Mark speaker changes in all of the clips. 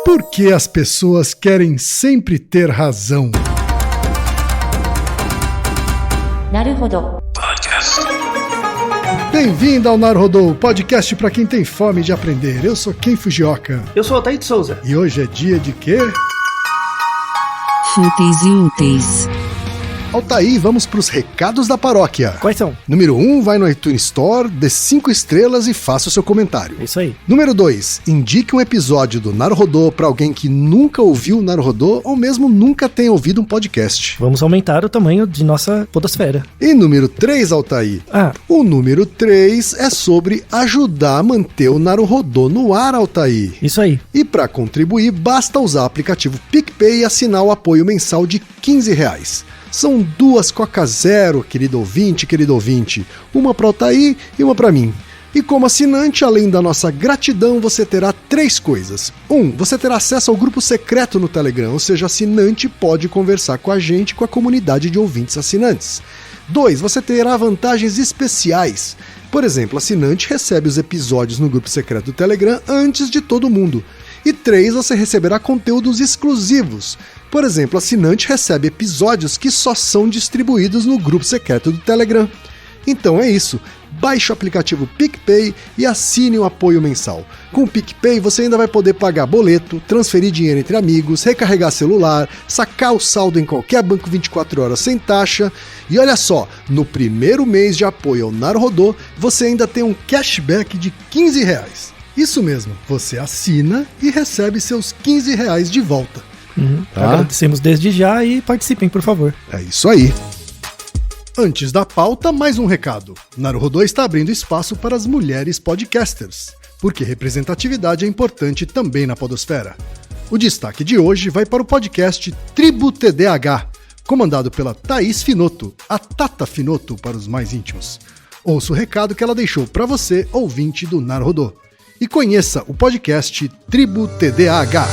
Speaker 1: Por que as pessoas querem sempre ter razão?
Speaker 2: Naruhodo.
Speaker 1: Bem-vindo ao Naruhodo, podcast para quem tem fome de aprender. Eu sou Ken Fujioka.
Speaker 3: Eu sou o Altair de Souza.
Speaker 1: E hoje é dia de quê?
Speaker 4: Fúteis e úteis.
Speaker 1: Altair, vamos para os recados da paróquia.
Speaker 3: Quais são?
Speaker 1: Número 1, vai no iTunes Store, dê 5 estrelas e faça o seu comentário.
Speaker 3: Isso aí.
Speaker 1: Número 2, indique um episódio do Naruhodo para alguém que nunca ouviu o Naruhodo ou mesmo nunca tenha ouvido um podcast.
Speaker 3: Vamos aumentar o tamanho de nossa podosfera.
Speaker 1: E número 3, Altair. O número 3 é sobre ajudar a manter o Naruhodo no ar, Altair.
Speaker 3: Isso aí.
Speaker 1: E para contribuir, basta usar o aplicativo PicPay e assinar o apoio mensal de R$15. São 2 Coca Zero, querido ouvinte. Uma para o Altair e uma para mim. E como assinante, além da nossa gratidão, você terá 3 coisas. 1. Você terá acesso ao grupo secreto no Telegram, ou seja, assinante pode conversar com a gente e com a comunidade de ouvintes assinantes. 2. Você terá vantagens especiais. Por exemplo, assinante recebe os episódios no grupo secreto do Telegram antes de todo mundo. E 3. Você receberá conteúdos exclusivos. Por exemplo, assinante recebe episódios que só são distribuídos no grupo secreto do Telegram. Então é isso. Baixe o aplicativo PicPay e assine o apoio mensal. Com o PicPay você ainda vai poder pagar boleto, transferir dinheiro entre amigos, recarregar celular, sacar o saldo em qualquer banco 24 horas sem taxa. E olha só, no primeiro mês de apoio ao Naruhodo, você ainda tem um cashback de R$15. Isso mesmo, você assina e recebe seus R$15 de volta. Tá?
Speaker 3: Agradecemos desde já e participem, por favor.
Speaker 1: É isso aí. Antes da pauta, mais um recado. Naruhodo está abrindo espaço para as mulheres podcasters, porque representatividade é importante também na podosfera. O destaque de hoje vai para o podcast Tribo TDAH, comandado pela Thaís Finotto, a Tata Finotto para os mais íntimos. Ouça o recado que ela deixou para você, ouvinte do Naruhodo. E conheça o podcast Tribo TDAH.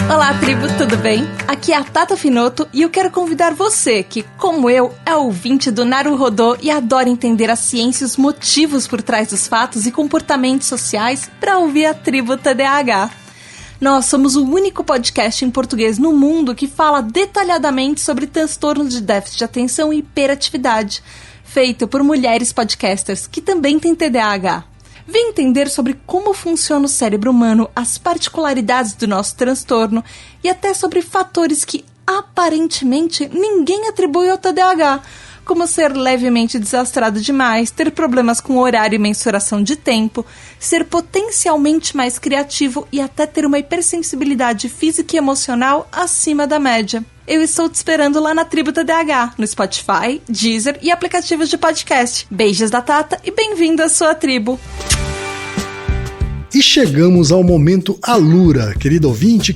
Speaker 5: Olá, tribo, tudo bem? Aqui é a Tata Finotto e eu quero convidar você, que, como eu, é ouvinte do Naruhodo e adora entender a ciência e os motivos por trás dos fatos e comportamentos sociais, para ouvir a tribo TDAH. Nós somos o único podcast em português no mundo que fala detalhadamente sobre transtornos de déficit de atenção e hiperatividade, feito por mulheres podcasters que também têm TDAH. Vem entender sobre como funciona o cérebro humano, as particularidades do nosso transtorno e até sobre fatores que, aparentemente, ninguém atribui ao TDAH, como ser levemente desastrado demais, ter problemas com horário e mensuração de tempo, ser potencialmente mais criativo e até ter uma hipersensibilidade física e emocional acima da média. Eu estou te esperando lá na Tribo TDAH, no Spotify, Deezer e aplicativos de podcast. Beijos da Tata e bem-vindo à sua tribo!
Speaker 1: E chegamos ao momento Alura, querido ouvinte.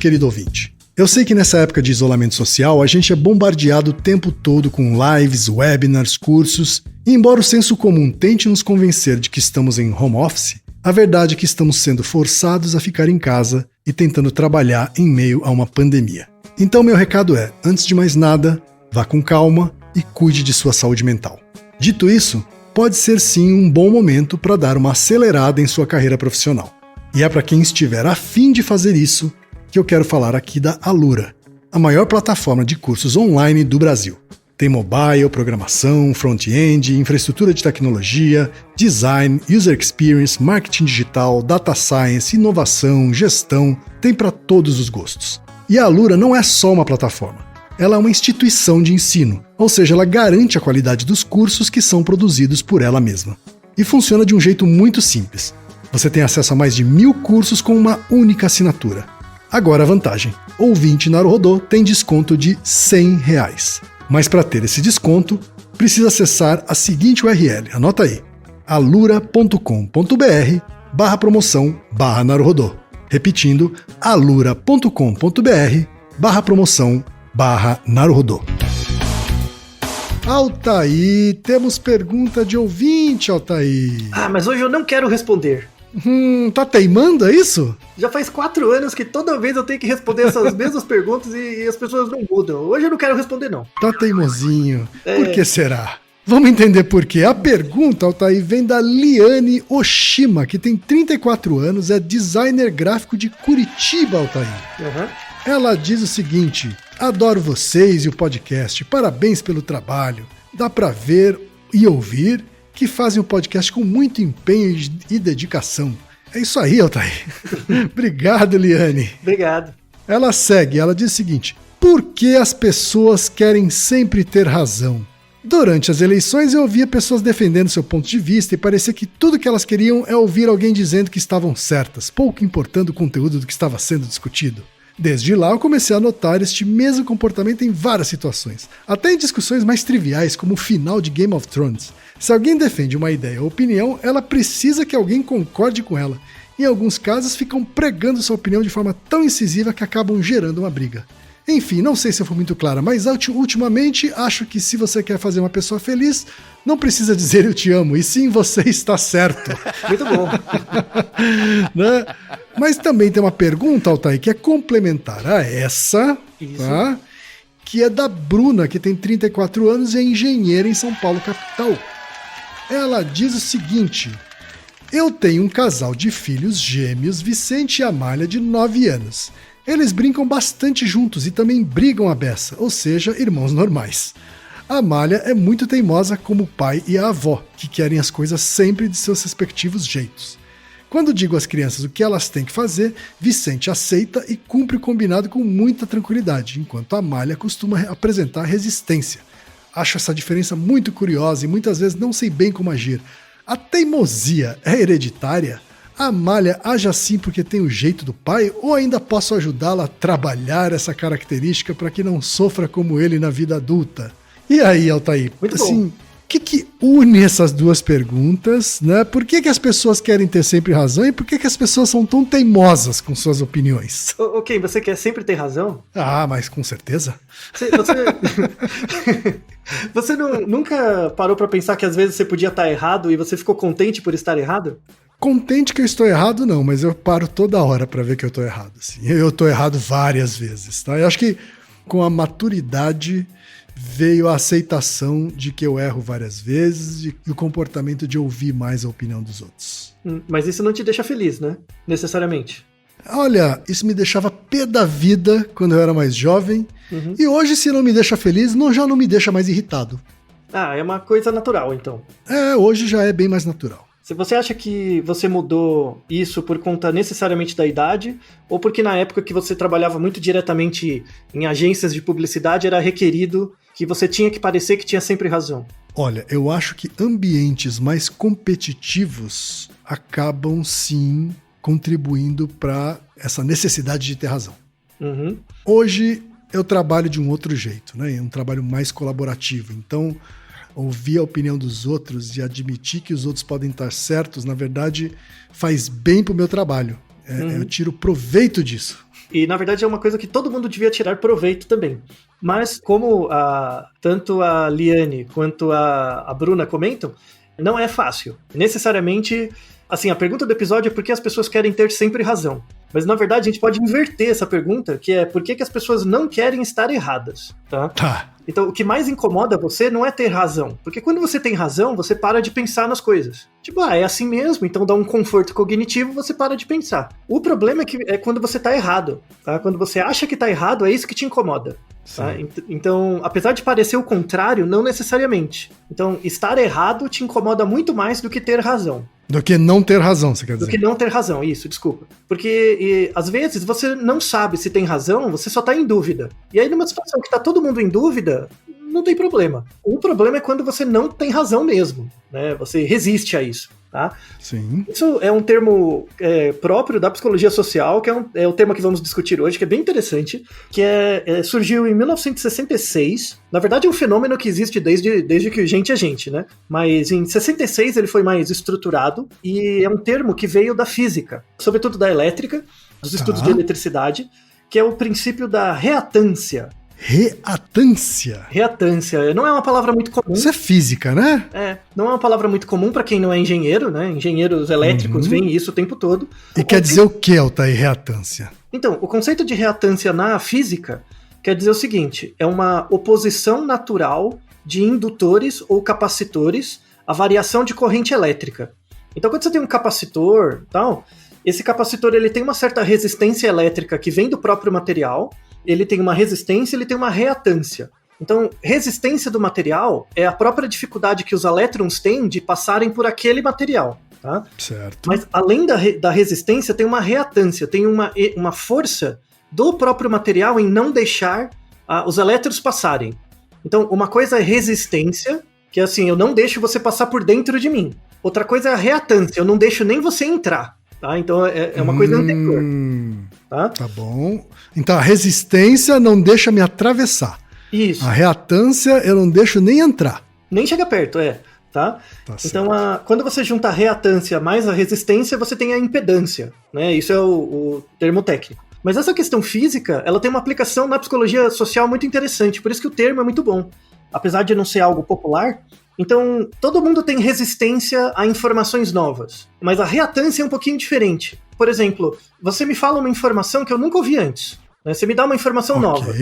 Speaker 1: Eu sei que nessa época de isolamento social a gente é bombardeado o tempo todo com lives, webinars, cursos, e embora o senso comum tente nos convencer de que estamos em home office, a verdade é que estamos sendo forçados a ficar em casa e tentando trabalhar em meio a uma pandemia. Então meu recado é, antes de mais nada, vá com calma e cuide de sua saúde mental. Dito isso, pode ser sim um bom momento para dar uma acelerada em sua carreira profissional. E é para quem estiver a fim de fazer isso que eu quero falar aqui da Alura, a maior plataforma de cursos online do Brasil. Tem mobile, programação, front-end, infraestrutura de tecnologia, design, user experience, marketing digital, data science, inovação, gestão, tem para todos os gostos. E a Alura não é só uma plataforma, ela é uma instituição de ensino, ou seja, ela garante a qualidade dos cursos que são produzidos por ela mesma. E funciona de um jeito muito simples. Você tem acesso a mais de 1000 cursos com uma única assinatura. Agora a vantagem, ouvinte Naruhodo tem desconto de R$100. Mas para ter esse desconto, precisa acessar a seguinte URL, anota aí, alura.com.br/promoção/Naruhodo. Repetindo, alura.com.br/promoção/Naruhodo. Altair, temos pergunta de ouvinte, Altair.
Speaker 3: Mas hoje eu não quero responder.
Speaker 1: Tá teimando, é isso?
Speaker 3: Já faz 4 anos que toda vez eu tenho que responder essas mesmas perguntas e as pessoas não mudam. Hoje eu não quero responder, não.
Speaker 1: Tá teimosinho. Por que será? Vamos entender por quê. A pergunta, Altair, vem da Liane Oshima, que tem 34 anos, é designer gráfico de Curitiba, Altair.
Speaker 3: Uhum.
Speaker 1: Ela diz o seguinte: adoro vocês e o podcast, parabéns pelo trabalho. Dá pra ver e ouvir que fazem o podcast com muito empenho e dedicação. É isso aí, Altair. Obrigado, Liane.
Speaker 3: Obrigado.
Speaker 1: Ela segue, ela diz o seguinte: por que as pessoas querem sempre ter razão? Durante as eleições eu ouvia pessoas defendendo seu ponto de vista e parecia que tudo que elas queriam é ouvir alguém dizendo que estavam certas, pouco importando o conteúdo do que estava sendo discutido. Desde lá eu comecei a notar este mesmo comportamento em várias situações, até em discussões mais triviais como o final de Game of Thrones. Se alguém defende uma ideia ou opinião, ela precisa que alguém concorde com ela. Em alguns casos ficam pregando sua opinião de forma tão incisiva que acabam gerando uma briga. Enfim, não sei se eu fui muito clara, mas ultimamente acho que se você quer fazer uma pessoa feliz, não precisa dizer eu te amo, e sim você está certo.
Speaker 3: Muito bom.
Speaker 1: Né? Mas também tem uma pergunta, Altair, que é complementar a essa, tá? Que é da Bruna, que tem 34 anos e é engenheira em São Paulo, capital. Ela diz o seguinte: eu tenho um casal de filhos gêmeos, Vicente e Amália, de 9 anos. Eles brincam bastante juntos e também brigam a beça, ou seja, irmãos normais. A Amália é muito teimosa como o pai e a avó, que querem as coisas sempre de seus respectivos jeitos. Quando digo às crianças o que elas têm que fazer, Vicente aceita e cumpre o combinado com muita tranquilidade, enquanto a Amália costuma apresentar resistência. Acho essa diferença muito curiosa e muitas vezes não sei bem como agir. A teimosia é hereditária? A Amália age assim porque tem o jeito do pai ou ainda posso ajudá-la a trabalhar essa característica para que não sofra como ele na vida adulta? E aí, Altair,
Speaker 3: Muito
Speaker 1: assim, o que une essas duas perguntas, né? Por que as pessoas querem ter sempre razão e por que as pessoas são tão teimosas com suas opiniões?
Speaker 3: Ok, você quer sempre ter razão?
Speaker 1: Ah, mas com certeza.
Speaker 3: Você nunca parou pra pensar que às vezes você podia estar errado e você ficou contente por estar errado?
Speaker 1: Contente que eu estou errado, não, mas eu paro toda hora pra ver que eu estou errado. Assim. Eu estou errado várias vezes, tá? Eu acho que com a maturidade veio a aceitação de que eu erro várias vezes e o comportamento de ouvir mais a opinião dos outros.
Speaker 3: Mas isso não te deixa feliz, né? Necessariamente.
Speaker 1: Olha, isso me deixava pé da vida quando eu era mais jovem.
Speaker 3: Uhum.
Speaker 1: E hoje, se não me deixa feliz, já não me deixa mais irritado.
Speaker 3: Ah, é uma coisa natural, então.
Speaker 1: Hoje já é bem mais natural.
Speaker 3: Se você acha que você mudou isso por conta necessariamente da idade, ou porque na época que você trabalhava muito diretamente em agências de publicidade era requerido que você tinha que parecer que tinha sempre razão?
Speaker 1: Olha, eu acho que ambientes mais competitivos acabam sim contribuindo para essa necessidade de ter razão.
Speaker 3: Uhum.
Speaker 1: Hoje eu trabalho de um outro jeito, né? Um trabalho mais colaborativo. Então, ouvir a opinião dos outros e admitir que os outros podem estar certos, na verdade, faz bem pro meu trabalho. Eu tiro proveito disso.
Speaker 3: E, na verdade, é uma coisa que todo mundo devia tirar proveito também. Mas, como tanto a Liane quanto a Bruna comentam, não é fácil. Necessariamente, assim, a pergunta do episódio é por que as pessoas querem ter sempre razão. Mas, na verdade, a gente pode inverter essa pergunta, que é por que as pessoas não querem estar erradas, tá?
Speaker 1: Tá.
Speaker 3: Então, o que mais incomoda você não é ter razão. Porque quando você tem razão, você para de pensar nas coisas. Tipo, é assim mesmo, então dá um conforto cognitivo, você para de pensar. O problema é quando você tá errado, tá? Quando você acha que tá errado, é isso que te incomoda. Tá? Então, apesar de parecer o contrário, não necessariamente. Então, estar errado te incomoda muito mais do que ter razão.
Speaker 1: Do que não ter razão, você quer dizer?
Speaker 3: Do que não ter razão, isso, desculpa. Porque, às vezes, você não sabe se tem razão, você só tá em dúvida. E aí, numa situação que tá todo mundo em dúvida, não tem problema. O problema é quando você não tem razão mesmo, né? Você resiste a isso, tá?
Speaker 1: Sim.
Speaker 3: Isso é um termo próprio da psicologia social, que é o tema que vamos discutir hoje, que é bem interessante, que surgiu em 1966. Na verdade, é um fenômeno que existe desde que gente é gente, né? Mas em 66 ele foi mais estruturado e é um termo que veio da física, sobretudo da elétrica, dos estudos de eletricidade, que é o princípio da reatância.
Speaker 1: Reatância?
Speaker 3: Reatância. Não é uma palavra muito comum.
Speaker 1: Isso é física, né?
Speaker 3: Não é uma palavra muito comum para quem não é engenheiro, né? Engenheiros elétricos veem isso o tempo todo.
Speaker 1: E quer dizer o que, Altair, reatância?
Speaker 3: Então, o conceito de reatância na física quer dizer o seguinte: é uma oposição natural de indutores ou capacitores a variação de corrente elétrica. Então, quando você tem um capacitor, tal, esse capacitor ele tem uma certa resistência elétrica que vem do próprio material, ele tem uma resistência, ele tem uma reatância. Então, resistência do material é a própria dificuldade que os elétrons têm de passarem por aquele material. Tá?
Speaker 1: Certo.
Speaker 3: Mas além da resistência, tem uma reatância, tem uma força do próprio material em não deixar os elétrons passarem. Então, uma coisa é resistência, que é assim, eu não deixo você passar por dentro de mim. Outra coisa é a reatância, eu não deixo nem você entrar. Tá? Então, é uma coisa anterior.
Speaker 1: Tá bom. Então, a resistência não deixa me atravessar.
Speaker 3: Isso.
Speaker 1: A reatância eu não deixo nem entrar.
Speaker 3: Nem chega perto, Tá? Então, quando você junta a reatância mais a resistência, você tem a impedância, né? Isso é o termo técnico. Mas essa questão física, ela tem uma aplicação na psicologia social muito interessante, por isso que o termo é muito bom. Apesar de não ser algo popular, então todo mundo tem resistência a informações novas, mas a reatância é um pouquinho diferente. Por exemplo, você me fala uma informação que eu nunca ouvi antes, né? Você me dá uma informação nova.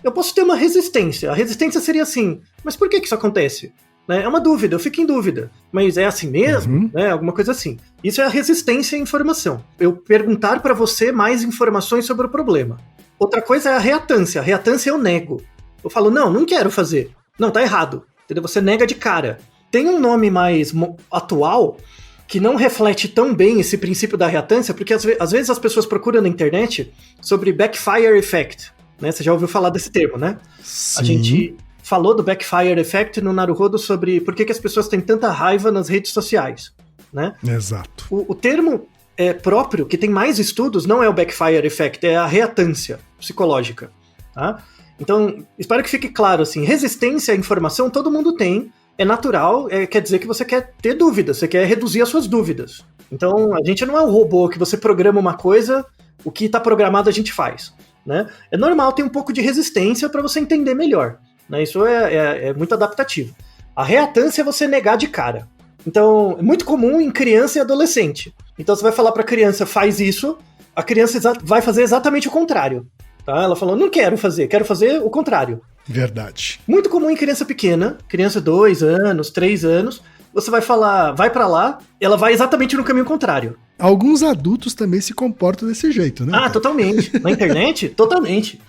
Speaker 3: Eu posso ter uma resistência. A resistência seria assim, mas por que isso acontece? É uma dúvida, eu fico em dúvida. Mas é assim mesmo? Né? Alguma coisa assim. Isso é a resistência à informação. Eu perguntar para você mais informações sobre o problema. Outra coisa é a reatância. A reatância eu nego. Eu falo, não quero fazer. Não, tá errado. Entendeu? Você nega de cara. Tem um nome mais atual que não reflete tão bem esse princípio da reatância, porque às vezes as pessoas procuram na internet sobre backfire effect. Né? Você já ouviu falar desse termo, né?
Speaker 1: Sim.
Speaker 3: A gente falou do backfire effect no Naruhodo sobre por que as pessoas têm tanta raiva nas redes sociais, né?
Speaker 1: Exato.
Speaker 3: O termo próprio, que tem mais estudos, não é o backfire effect, é a reatância psicológica, tá? Então, espero que fique claro, assim, resistência à informação todo mundo tem, é natural, quer dizer que você quer ter dúvidas, você quer reduzir as suas dúvidas. Então, a gente não é um robô que você programa uma coisa, o que está programado a gente faz, né? É normal ter um pouco de resistência para você entender melhor. Isso é muito adaptativo. A reatância é você negar de cara. Então, é muito comum em criança e adolescente. Então, você vai falar para a criança, faz isso, a criança vai fazer exatamente o contrário. Tá? Ela falou, não quero fazer o contrário.
Speaker 1: Verdade.
Speaker 3: Muito comum em criança pequena, criança 2 anos, 3 anos, você vai falar, vai para lá, ela vai exatamente no caminho contrário.
Speaker 1: Alguns adultos também se comportam desse jeito, né?
Speaker 3: Totalmente. Na internet, totalmente.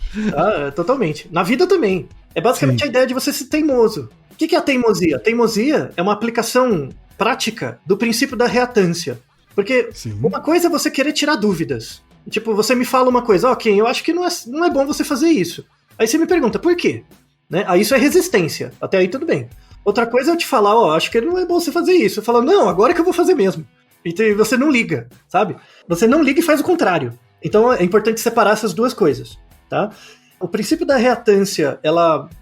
Speaker 3: Totalmente. Na vida também. É basicamente a ideia de você ser teimoso. O que é a teimosia? A teimosia é uma aplicação prática do princípio da reatância. Porque uma coisa é você querer tirar dúvidas. Tipo, você me fala uma coisa, ok, eu acho que não é bom você fazer isso. Aí você me pergunta, por quê? Né? Aí isso é resistência. Até aí tudo bem. Outra coisa é eu te falar, acho que não é bom você fazer isso. Eu falo, não, agora que eu vou fazer mesmo. E você não liga, sabe? Você não liga e faz o contrário. Então é importante separar essas duas coisas, tá? O princípio da reatância,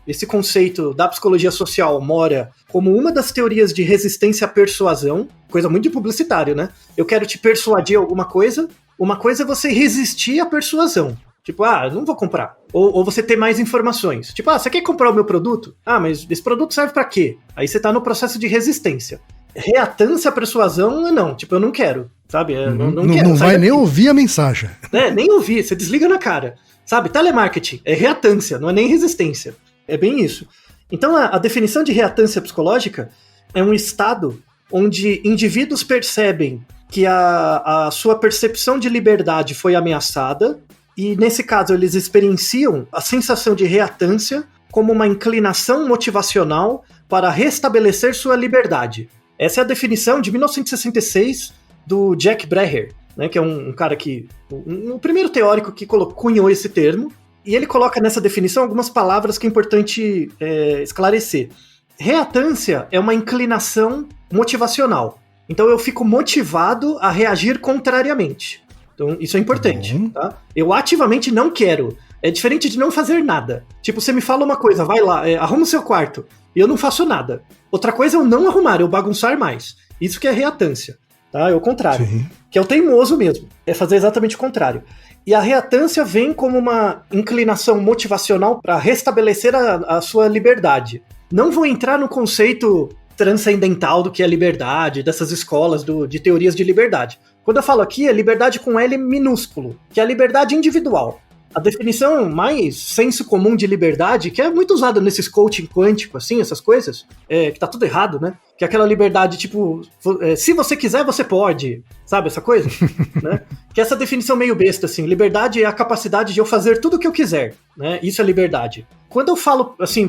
Speaker 3: esse conceito da psicologia social mora como uma das teorias de resistência à persuasão, coisa muito de publicitário, né? Eu quero te persuadir alguma coisa, uma coisa é você resistir à persuasão. Tipo, não vou comprar. Ou você ter mais informações. Tipo, você quer comprar o meu produto? Mas esse produto serve pra quê? Aí você tá no processo de resistência. Reatância à persuasão, não. Tipo, eu não quero, sabe? Não quero.
Speaker 1: Não vai nem ouvir a mensagem.
Speaker 3: Nem ouvir, você desliga na cara. Sabe, telemarketing é reatância, não é nem resistência. É bem isso. Então, a definição de reatância psicológica é um estado onde indivíduos percebem que a sua percepção de liberdade foi ameaçada e, nesse caso, eles experienciam a sensação de reatância como uma inclinação motivacional para restabelecer sua liberdade. Essa é a definição de 1966 do Jack Breher, né, que é um cara que... o primeiro teórico que cunhou esse termo, e ele coloca nessa definição algumas palavras que é importante esclarecer. Reatância é uma inclinação motivacional. Então eu fico motivado a reagir contrariamente. Então isso é importante. Tá? Eu ativamente não quero. É diferente de não fazer nada. Tipo, você me fala uma coisa, vai lá, arruma o seu quarto, e eu não faço nada. Outra coisa é eu não arrumar, eu bagunçar mais. Isso que é reatância. Tá? É o contrário. Sim. Que é o teimoso mesmo. É fazer exatamente o contrário. E a reatância vem como uma inclinação motivacional para restabelecer a sua liberdade. Não vou entrar no conceito transcendental do que é liberdade, dessas escolas de teorias de liberdade. Quando eu falo aqui, é liberdade com L minúsculo, que é a liberdade individual. A definição mais senso comum de liberdade, que é muito usada nesses coaching quântico, assim, essas coisas, que tá tudo errado, né? Que é aquela liberdade, tipo, se você quiser, você pode, sabe, essa coisa? Né? Que é essa definição meio besta, assim, liberdade é a capacidade de eu fazer tudo o que eu quiser, né? Isso é liberdade. Quando eu falo, assim,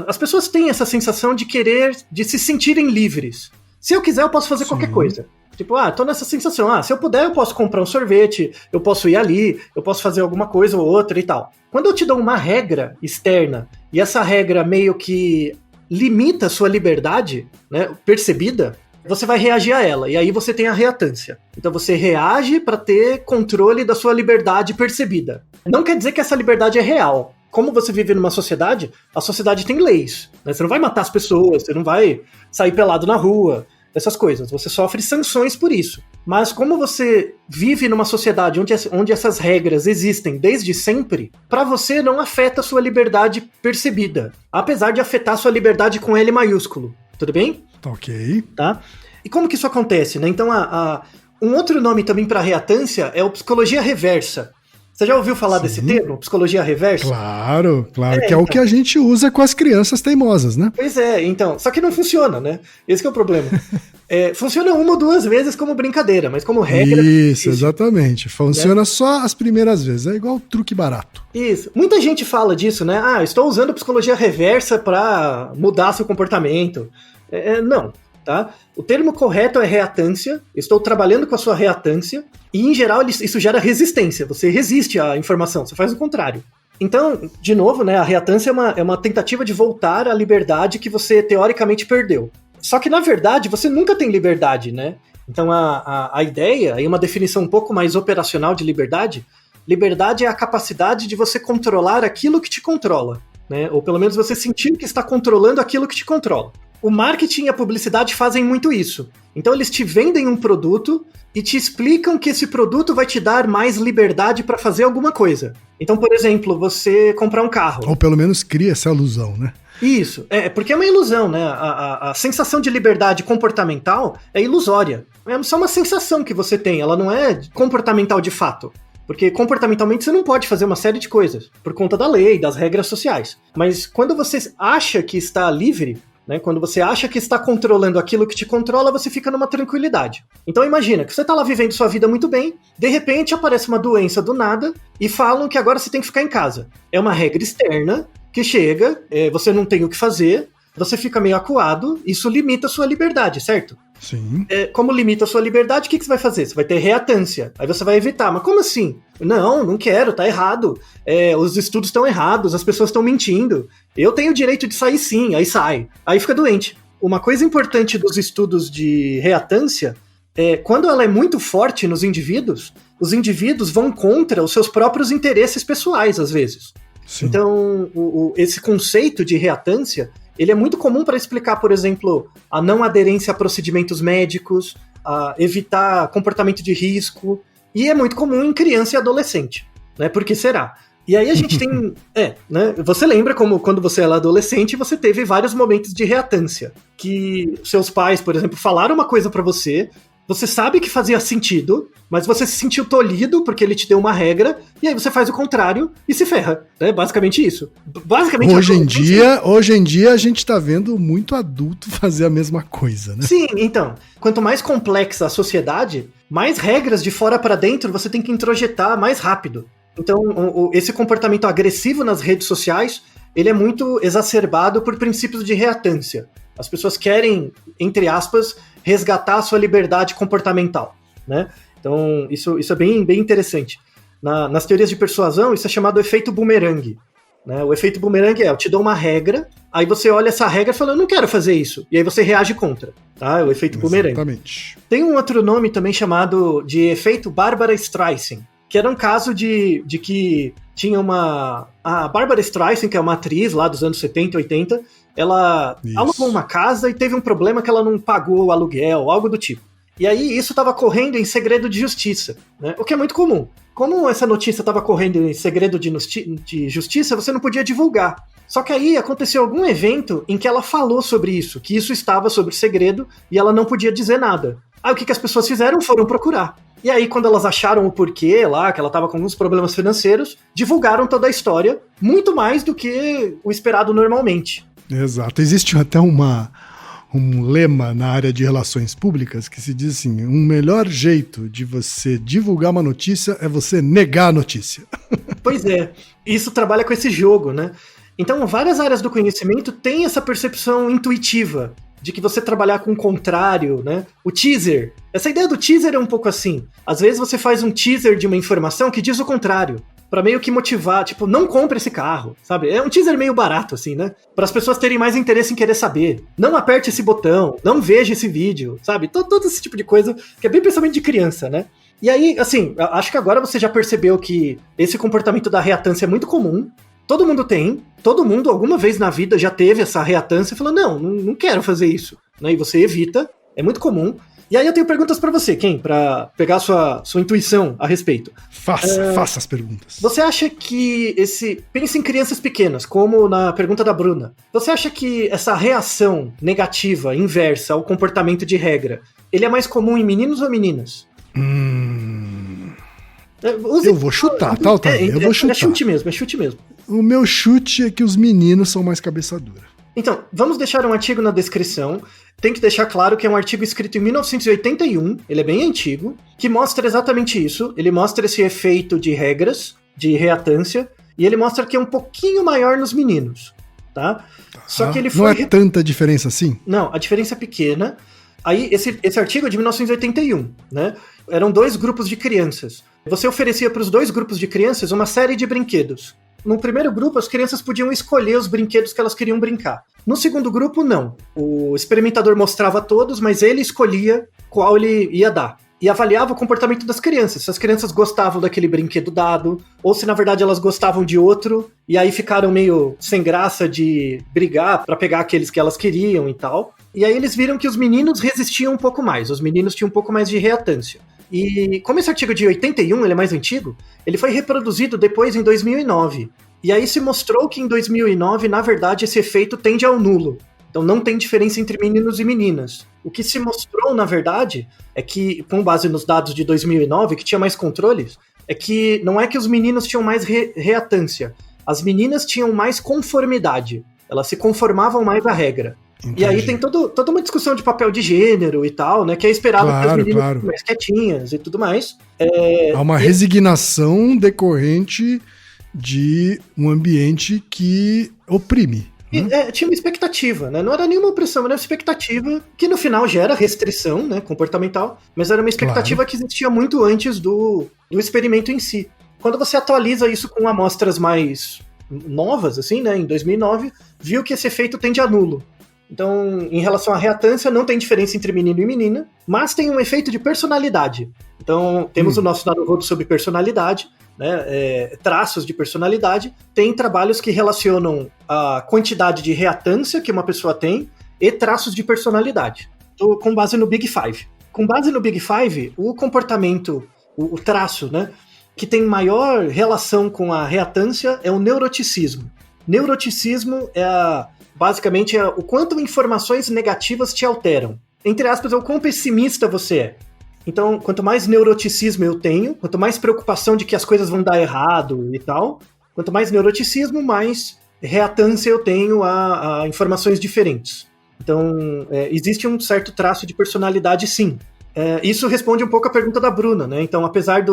Speaker 3: as pessoas têm essa sensação de querer, de se sentirem livres. Se eu quiser, eu posso fazer qualquer coisa. Tipo, tô nessa sensação, se eu puder, eu posso comprar um sorvete, eu posso ir ali, eu posso fazer alguma coisa ou outra e tal. Quando eu te dou uma regra externa, e essa regra meio que limita a sua liberdade, né, percebida, você vai reagir a ela, e aí você tem a reatância. Então você reage para ter controle da sua liberdade percebida. Não quer dizer que essa liberdade é real. Como você vive numa sociedade, a sociedade tem leis, né? Você não vai matar as pessoas, você não vai sair pelado na rua, essas coisas. Você sofre sanções por isso. Mas como você vive numa sociedade onde essas regras existem desde sempre, para você não afeta a sua liberdade percebida. Apesar de afetar a sua liberdade com L maiúsculo. Tudo bem?
Speaker 1: Ok.
Speaker 3: Tá? E como que isso acontece, né? Então, um outro nome também para reatância é o psicologia reversa. Você já ouviu falar desse termo? Psicologia reversa?
Speaker 1: Claro, que é o que a gente usa com as crianças teimosas, né?
Speaker 3: Pois é, então, só que não funciona, né? Esse que é o problema. Funciona uma ou duas vezes como brincadeira, mas como regra...
Speaker 1: Isso, exatamente. Funciona só as primeiras vezes, é igual truque barato.
Speaker 3: Isso. Muita gente fala disso, né? Estou usando psicologia reversa para mudar seu comportamento. Não. Tá? O termo correto é reatância, estou trabalhando com a sua reatância, e em geral isso gera resistência, você resiste à informação, você faz o contrário. Então, de novo, né, a reatância é uma tentativa de voltar à liberdade que você teoricamente perdeu. Só que, na verdade, você nunca tem liberdade, né? Então, a ideia, e uma definição um pouco mais operacional de liberdade é a capacidade de você controlar aquilo que te controla, né? Ou pelo menos você sentir que está controlando aquilo que te controla. O marketing e a publicidade fazem muito isso. Então eles te vendem um produto e te explicam que esse produto vai te dar mais liberdade para fazer alguma coisa. Então, por exemplo, você comprar um carro.
Speaker 1: Ou pelo menos cria essa ilusão, né?
Speaker 3: Isso, porque é uma ilusão, né? A sensação de liberdade comportamental é ilusória. É só uma sensação que você tem, ela não é comportamental de fato. Porque comportamentalmente você não pode fazer uma série de coisas, por conta da lei, das regras sociais. Mas quando você acha que está livre, né, quando você acha que está controlando aquilo que te controla, você fica numa tranquilidade. Então imagina que você está lá vivendo sua vida muito bem, de repente aparece uma doença do nada e falam que agora você tem que ficar em casa. É uma regra externa que chega, você não tem o que fazer, você fica meio acuado, isso limita a sua liberdade, certo?
Speaker 1: Sim.
Speaker 3: Como limita a sua liberdade, o que você vai fazer? Você vai ter reatância, aí você vai evitar. Mas como assim? Não quero, tá errado. Os estudos estão errados, as pessoas estão mentindo. Eu tenho o direito de sair sim, aí sai. Aí fica doente. Uma coisa importante dos estudos de reatância é quando ela é muito forte nos indivíduos, os indivíduos vão contra os seus próprios interesses pessoais, às vezes. Sim. Então, esse conceito de reatância, ele é muito comum para explicar, por exemplo, a não aderência a procedimentos médicos, a evitar comportamento de risco, e é muito comum em criança e adolescente, né? Por que será? E aí a gente tem, né? Você lembra como quando você era adolescente, você teve vários momentos de reatância, que seus pais, por exemplo, falaram uma coisa para você sabe que fazia sentido, mas você se sentiu tolhido porque ele te deu uma regra, e aí você faz o contrário e se ferra. É basicamente isso. Basicamente,
Speaker 1: hoje em dia a gente tá vendo muito adulto fazer a mesma coisa, né?
Speaker 3: Sim, então, quanto mais complexa a sociedade, mais regras de fora para dentro você tem que introjetar mais rápido. Então, esse comportamento agressivo nas redes sociais, ele é muito exacerbado por princípios de reatância. As pessoas querem, entre aspas, resgatar a sua liberdade comportamental, né? Então, isso é bem, bem interessante. Nas teorias de persuasão, isso é chamado efeito bumerangue, né? O efeito bumerangue eu te dou uma regra, aí você olha essa regra e fala, eu não quero fazer isso, e aí você reage contra, tá? É o efeito bumerangue.
Speaker 1: Exatamente.
Speaker 3: Tem um outro nome também chamado de efeito Barbra Streisand, que era um caso de que tinha a Barbra Streisand, que é uma atriz lá dos anos 70, 80, ela alugou uma casa e teve um problema que ela não pagou o aluguel, algo do tipo. E aí isso estava correndo em segredo de justiça, né? O que é muito comum. Como essa notícia estava correndo em segredo de justiça, você não podia divulgar. Só que aí aconteceu algum evento em que ela falou sobre isso, que isso estava sobre segredo e ela não podia dizer nada. Aí o que as pessoas fizeram? Foram procurar. E aí, quando elas acharam o porquê lá, que ela estava com alguns problemas financeiros, divulgaram toda a história, muito mais do que o esperado normalmente.
Speaker 1: Exato. Existe até um lema na área de relações públicas que se diz assim: um melhor jeito de você divulgar uma notícia é você negar a notícia.
Speaker 3: Pois é, isso trabalha com esse jogo, né? Então, várias áreas do conhecimento têm essa percepção intuitiva de que você trabalhar com o contrário, né? O teaser. Essa ideia do teaser é um pouco assim. Às vezes você faz um teaser de uma informação que diz o contrário, pra meio que motivar, tipo, não compre esse carro, sabe? É um teaser meio barato, assim, né? Para as pessoas terem mais interesse em querer saber. Não aperte esse botão, não veja esse vídeo, sabe? Todo esse tipo de coisa que é bem pensamento de criança, né? E aí, assim, acho que agora você já percebeu que esse comportamento da reatância é muito comum. Todo mundo tem, todo mundo alguma vez na vida já teve essa reatância e falou, não quero fazer isso, né? E você evita, é muito comum. E aí eu tenho perguntas pra você, Ken, pra pegar sua intuição a respeito.
Speaker 1: Faça as perguntas.
Speaker 3: Você acha que pensa em crianças pequenas, como na pergunta da Bruna. Você acha que essa reação negativa, inversa ao comportamento de regra, ele é mais comum em meninos ou meninas?
Speaker 1: Eu vou chutar, tá, Otávio? Eu vou chutar.
Speaker 3: É chute mesmo.
Speaker 1: O meu chute é que os meninos são mais cabeça dura.
Speaker 3: Então, vamos deixar um artigo na descrição. Tem que deixar claro que é um artigo escrito em 1981, ele é bem antigo, que mostra exatamente isso. Ele mostra esse efeito de regras, de reatância, e ele mostra que é um pouquinho maior nos meninos, tá? Só que ele foi...
Speaker 1: Não é tanta diferença assim?
Speaker 3: Não, a diferença é pequena. Aí, esse artigo é de 1981, né? Eram 2 grupos de crianças. Você oferecia para os 2 grupos de crianças uma série de brinquedos. No primeiro grupo, as crianças podiam escolher os brinquedos que elas queriam brincar. No segundo grupo, não. O experimentador mostrava todos, mas ele escolhia qual ele ia dar. E avaliava o comportamento das crianças. Se as crianças gostavam daquele brinquedo dado, ou se na verdade elas gostavam de outro, e aí ficaram meio sem graça de brigar para pegar aqueles que elas queriam e tal. E aí eles viram que os meninos resistiam um pouco mais, os meninos tinham um pouco mais de reatância. E como esse artigo de 81, ele é mais antigo, ele foi reproduzido depois em 2009. E aí se mostrou que em 2009, na verdade, esse efeito tende ao nulo. Então não tem diferença entre meninos e meninas. O que se mostrou, na verdade, é que, com base nos dados de 2009, que tinha mais controles, é que não é que os meninos tinham mais reatância, as meninas tinham mais conformidade. Elas se conformavam mais à regra. Entendi. E aí tem toda uma discussão de papel de gênero e tal, né? Que é esperado que as meninas fiquem mais quietinhas e tudo mais.
Speaker 1: Há uma resignação decorrente de um ambiente que oprime.
Speaker 3: Tinha uma expectativa, né? Não era nenhuma opressão, era uma expectativa que no final gera restrição, né, comportamental, mas era uma expectativa que existia muito antes do experimento em si. Quando você atualiza isso com amostras mais novas, assim, né, em 2009, viu que esse efeito tende a nulo. Então, em relação à reatância, não tem diferença entre menino e menina, mas tem um efeito de personalidade. Então, temos o nosso Naruhodo sobre personalidade, né, traços de personalidade. Tem trabalhos que relacionam a quantidade de reatância que uma pessoa tem e traços de personalidade, com base no Big Five. Com base no Big Five, o comportamento, o traço, né, que tem maior relação com a reatância é o neuroticismo. Neuroticismo basicamente é o quanto informações negativas te alteram. Entre aspas, é o quão pessimista você é. Então, quanto mais neuroticismo eu tenho, quanto mais preocupação de que as coisas vão dar errado e tal, quanto mais neuroticismo, mais reatância eu tenho a informações diferentes. Então, existe um certo traço de personalidade, sim. Isso responde um pouco à pergunta da Bruna, né? Então, apesar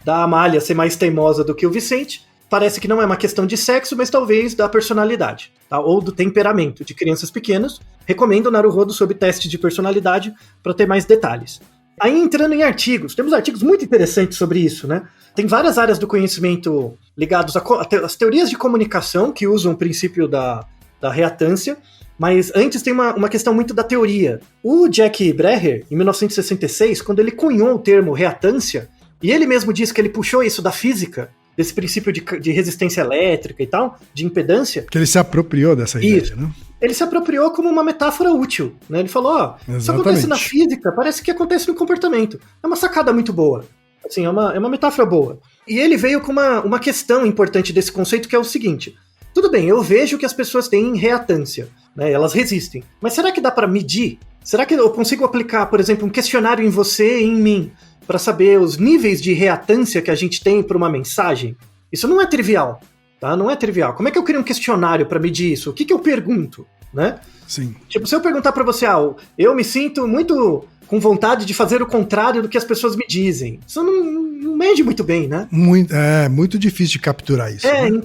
Speaker 3: da Amália ser mais teimosa do que o Vicente, parece que não é uma questão de sexo, mas talvez da personalidade, tá? Ou do temperamento de crianças pequenas. Recomendo o Naruhodo sobre teste de personalidade para ter mais detalhes. Aí entrando em artigos, temos artigos muito interessantes sobre isso, né? Tem várias áreas do conhecimento ligados às teorias de comunicação que usam o princípio da reatância, mas antes tem uma questão muito da teoria. O Jack Breher, em 1966, quando ele cunhou o termo reatância, e ele mesmo disse que ele puxou isso da física, desse princípio de resistência elétrica e tal, de impedância.
Speaker 1: Que ele se apropriou dessa ideia, né?
Speaker 3: Ele se apropriou como uma metáfora útil, né? Ele falou, isso acontece na física, parece que acontece no comportamento. É uma sacada muito boa. Assim, é uma metáfora boa. E ele veio com uma questão importante desse conceito, que é o seguinte. Tudo bem, eu vejo que as pessoas têm reatância, né? Elas resistem. Mas será que dá para medir? Será que eu consigo aplicar, por exemplo, um questionário em você e em mim para saber os níveis de reatância que a gente tem para uma mensagem, isso não é trivial, tá? Não é trivial. Como é que eu crio um questionário para medir isso? O que eu pergunto, né?
Speaker 1: Sim.
Speaker 3: Tipo, se eu perguntar para você, eu me sinto muito com vontade de fazer o contrário do que as pessoas me dizem. Isso não mede muito bem, né?
Speaker 1: Muito difícil de capturar isso.
Speaker 3: É,
Speaker 1: né?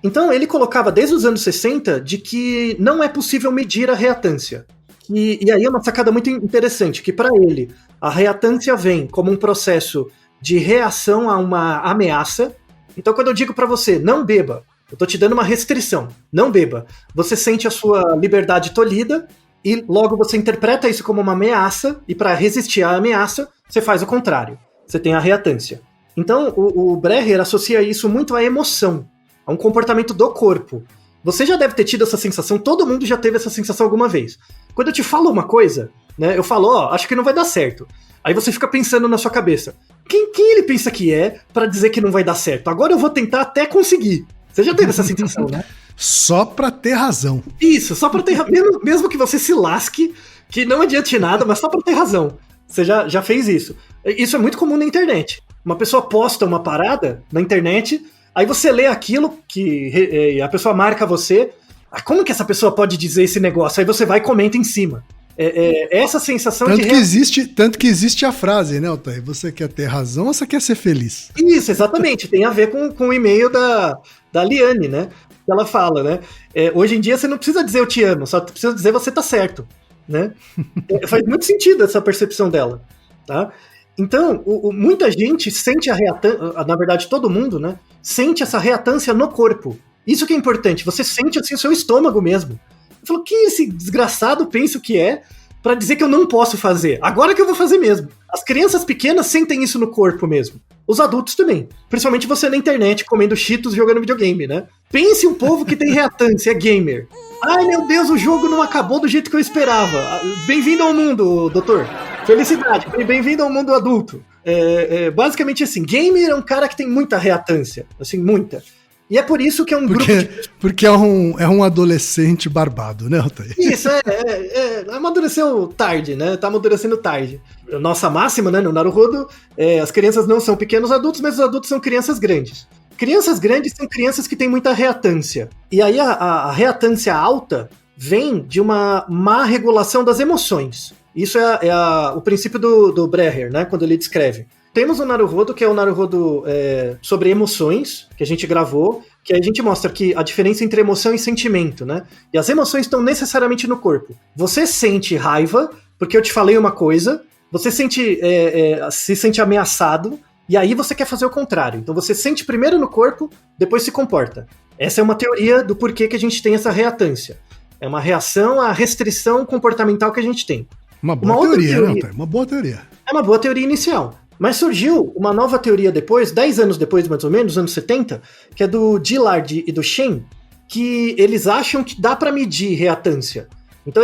Speaker 3: Então ele colocava desde os anos 60 de que não é possível medir a reatância. E aí é uma sacada muito interessante, que para ele, a reatância vem como um processo de reação a uma ameaça. Então quando eu digo para você, não beba, eu tô te dando uma restrição, não beba. Você sente a sua liberdade tolhida e logo você interpreta isso como uma ameaça e para resistir à ameaça, você faz o contrário. Você tem a reatância. Então o Breher associa isso muito à emoção, a um comportamento do corpo. Você já deve ter tido essa sensação, todo mundo já teve essa sensação alguma vez. Quando eu te falo uma coisa, né, eu falo, acho que não vai dar certo. Aí você fica pensando na sua cabeça, quem ele pensa que é pra dizer que não vai dar certo? Agora eu vou tentar até conseguir. Você já teve essa sensação, né?
Speaker 1: Só pra ter razão.
Speaker 3: Isso, só pra ter razão. Mesmo que você se lasque, que não adiante nada, mas só pra ter razão. Você já fez isso. Isso é muito comum na internet. Uma pessoa posta uma parada na internet, aí você lê aquilo, que a pessoa marca você. Como que essa pessoa pode dizer esse negócio? Aí você vai e comenta em cima. Essa sensação
Speaker 1: Tanto que existe a frase, né, Altair? Você quer ter razão ou você quer ser feliz?
Speaker 3: Isso, exatamente. Tem a ver com o e-mail da Liane, né? Que ela fala, né? Hoje em dia você não precisa dizer eu te amo, só precisa dizer você tá certo, né? Faz muito sentido essa percepção dela, tá? Então, muita gente sente a reatância, na verdade todo mundo, né? Sente essa reatância no corpo. Isso que é importante, você sente assim o seu estômago mesmo. Eu falo, que esse desgraçado pensa o que é pra dizer que eu não posso fazer? Agora que eu vou fazer mesmo. As crianças pequenas sentem isso no corpo mesmo. Os adultos também. Principalmente você na internet comendo Cheetos jogando videogame, né? Pense um povo que tem reatância, é gamer. Ai meu Deus, o jogo não acabou do jeito que eu esperava. Bem-vindo ao mundo, doutor. Felicidade, bem-vindo ao mundo adulto. Basicamente assim, gamer é um cara que tem muita reatância. Assim, muita. E é por isso que é um grupo
Speaker 1: Porque é um adolescente barbado, né, Altair?
Speaker 3: Isso, amadureceu tarde, né? Tá amadurecendo tarde. Nossa máxima, né, no Naruhodo, as crianças não são pequenos adultos, mas os adultos são crianças grandes. Crianças grandes são crianças que têm muita reatância. E aí a reatância alta vem de uma má regulação das emoções. Isso é o princípio do Breher, né, quando ele descreve. Temos o Naruhodo, que é o Naruhodo sobre emoções, que a gente gravou, que a gente mostra que a diferença entre emoção e sentimento, né? E as emoções estão necessariamente no corpo. Você sente raiva, porque eu te falei uma coisa, você se sente ameaçado, e aí você quer fazer o contrário. Então você sente primeiro no corpo, depois se comporta. Essa é uma teoria do porquê que a gente tem essa reatância. É uma reação à restrição comportamental que a gente tem.
Speaker 1: Uma boa teoria, né, Altair? Uma boa teoria.
Speaker 3: É uma boa teoria inicial. Mas surgiu uma nova teoria depois, 10 anos depois, mais ou menos, nos anos 70, que é do Dillard e do Shen, que eles acham que dá para medir reatância. Então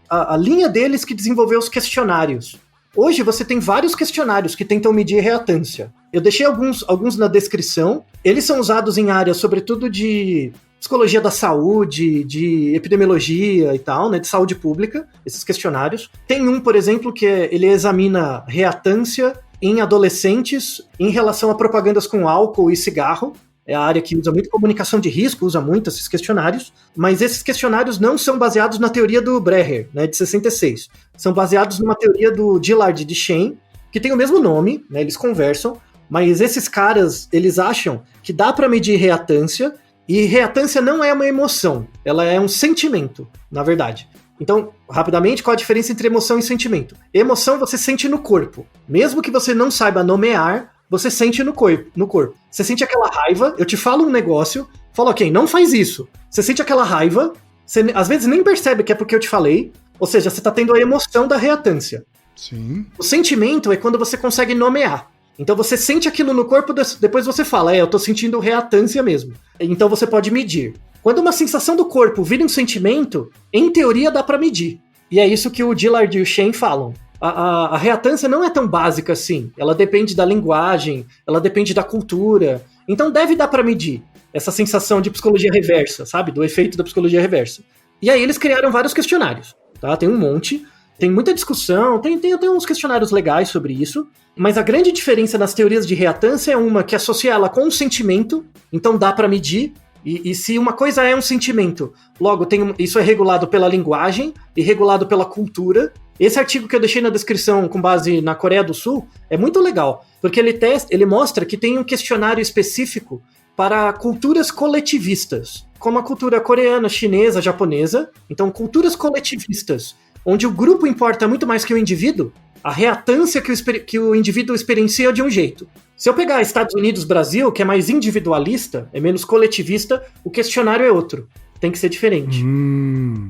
Speaker 3: a linha deles que desenvolveu os questionários. Hoje você tem vários questionários que tentam medir reatância. Eu deixei alguns na descrição. Eles são usados em áreas, sobretudo, de psicologia da saúde, de epidemiologia e tal, né, de saúde pública, esses questionários. Tem um, por exemplo, que ele examina reatância em adolescentes em relação a propagandas com álcool e cigarro. É a área que usa muito comunicação de risco, usa muito esses questionários, mas esses questionários não são baseados na teoria do Breher, né, de 66. São baseados numa teoria do Dillard e de Shen, que tem o mesmo nome, né, eles conversam, mas esses caras, eles acham que dá para medir reatância, e reatância não é uma emoção, ela é um sentimento, na verdade. Então, rapidamente, qual a diferença entre emoção e sentimento? Emoção você sente no corpo. Mesmo que você não saiba nomear, você sente no corpo. Você sente aquela raiva, eu te falo um negócio, falo, ok, não faz isso. Você sente aquela raiva, você às vezes nem percebe que é porque eu te falei, ou seja, você está tendo a emoção da reatância.
Speaker 1: Sim.
Speaker 3: O sentimento é quando você consegue nomear. Então você sente aquilo no corpo, depois você fala, eu tô sentindo reatância mesmo. Então você pode medir. Quando uma sensação do corpo vira um sentimento, em teoria dá pra medir. E é isso que o Dillard e o Shen falam. A reatância não é tão básica assim. Ela depende da linguagem, ela depende da cultura. Então deve dar pra medir essa sensação de psicologia reversa, sabe? Do efeito da psicologia reversa. E aí eles criaram vários questionários, tá? Tem um monte. Tem muita discussão, tem até uns questionários legais sobre isso, mas a grande diferença nas teorias de reatância é uma que associa ela com um sentimento, então dá para medir, e se uma coisa é um sentimento, logo isso é regulado pela linguagem e regulado pela cultura. Esse artigo que eu deixei na descrição com base na Coreia do Sul é muito legal, porque ele mostra que tem um questionário específico para culturas coletivistas, como a cultura coreana, chinesa, japonesa. Então, culturas coletivistas, onde o grupo importa muito mais que o indivíduo, a reatância que o indivíduo experiencia é de um jeito. Se eu pegar Estados Unidos, Brasil, que é mais individualista, é menos coletivista, o questionário é outro. Tem que ser diferente.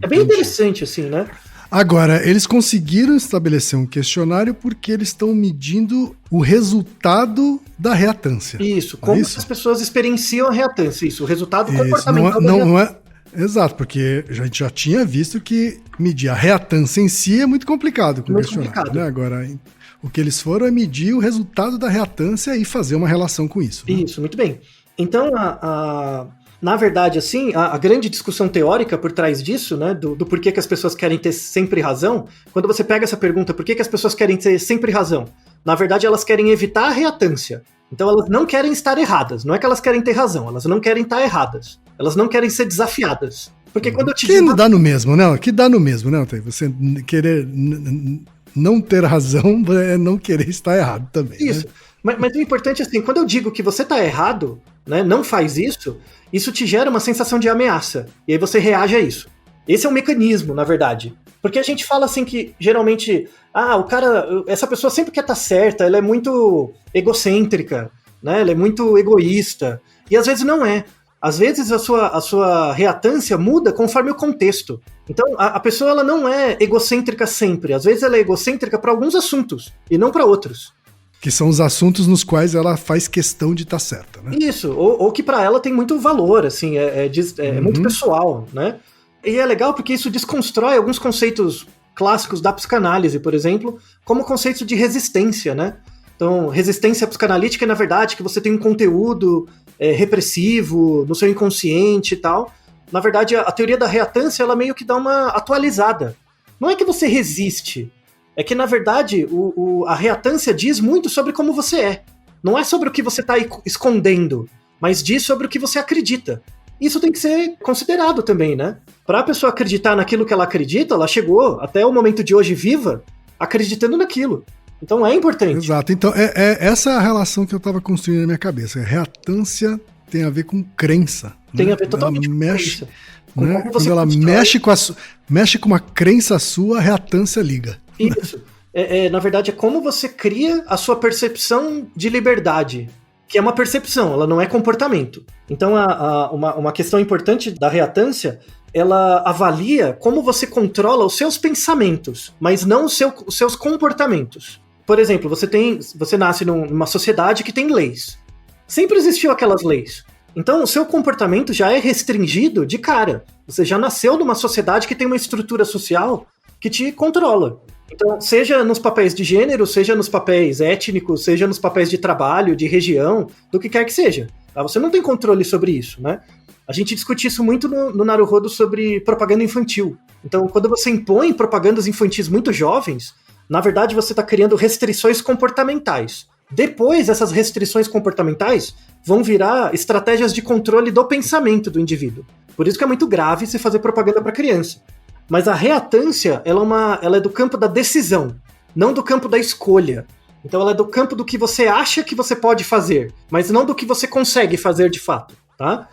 Speaker 3: É bem interessante, assim, né?
Speaker 1: Agora, eles conseguiram estabelecer um questionário porque eles estão medindo o resultado da reatância.
Speaker 3: Isso, como as pessoas experienciam a reatância. Isso, o resultado comportamental
Speaker 1: não é. Exato, porque a gente já tinha visto que medir a reatância em si é muito complicado com o questionário, né? Agora, o que eles foram é medir o resultado da reatância e fazer uma relação com isso. Né?
Speaker 3: Isso, muito bem. Então, na verdade, assim, a grande discussão teórica por trás disso, né, do porquê que as pessoas querem ter sempre razão, quando você pega essa pergunta, por que as pessoas querem ter sempre razão? Na verdade, elas querem evitar a reatância. Então, elas não querem estar erradas. Não é que elas querem ter razão, elas não querem estar erradas. Elas não querem ser desafiadas. Porque quando eu te digo...
Speaker 1: dá no mesmo, né? Que dá no mesmo, né? Você querer não ter razão é não querer estar errado também.
Speaker 3: Isso. Né? Mas o importante é assim, quando eu digo que você está errado, né, não faz isso te gera uma sensação de ameaça. E aí você reage a isso. Esse é o mecanismo, na verdade. Porque a gente fala assim que, geralmente, essa pessoa sempre quer estar certa, ela é muito egocêntrica, né? Ela é muito egoísta. E às vezes não é. Às vezes a sua reatância muda conforme o contexto. Então, a pessoa ela não é egocêntrica sempre. Às vezes ela é egocêntrica para alguns assuntos e não para outros.
Speaker 1: Que são os assuntos nos quais ela faz questão de estar certa, né?
Speaker 3: Isso, ou que para ela tem muito valor, assim, é muito pessoal, né? E é legal porque isso desconstrói alguns conceitos clássicos da psicanálise, por exemplo, como o conceito de resistência, né? Então, resistência psicanalítica é, na verdade, que você tem um conteúdo repressivo no seu inconsciente e tal. Na verdade, a teoria da reatância, ela meio que dá uma atualizada. Não é que você resiste, é que, na verdade, a reatância diz muito sobre como você é. Não é sobre o que você está escondendo, mas diz sobre o que você acredita. Isso tem que ser considerado também, né? Para a pessoa acreditar naquilo que ela acredita, ela chegou até o momento de hoje viva acreditando naquilo. Então é importante.
Speaker 1: Exato. Então essa é a relação que eu estava construindo na minha cabeça. A reatância tem a ver com crença.
Speaker 3: Tem
Speaker 1: né?
Speaker 3: a ver totalmente
Speaker 1: com
Speaker 3: crença.
Speaker 1: Né? Quando ela mexe com uma crença sua, a reatância liga.
Speaker 3: Isso. Na verdade, é como você cria a sua percepção de liberdade, que é uma percepção, ela não é comportamento. Então, uma questão importante da reatância, ela avalia como você controla os seus pensamentos, mas não os seus comportamentos. Por exemplo, você nasce numa sociedade que tem leis. Sempre existiu aquelas leis. Então, o seu comportamento já é restringido de cara. Você já nasceu numa sociedade que tem uma estrutura social que te controla. Então, seja nos papéis de gênero, seja nos papéis étnicos, seja nos papéis de trabalho, de região, do que quer que seja. Tá? Você não tem controle sobre isso, né? A gente discute isso muito no Naruhodo sobre propaganda infantil. Então, quando você impõe propagandas infantis muito jovens, na verdade você está criando restrições comportamentais. Depois, essas restrições comportamentais vão virar estratégias de controle do pensamento do indivíduo. Por isso que é muito grave se fazer propaganda para criança. Mas a reatância, ela é do campo da decisão, não do campo da escolha. Então ela é do campo do que você acha que você pode fazer, mas não do que você consegue fazer de fato, tá?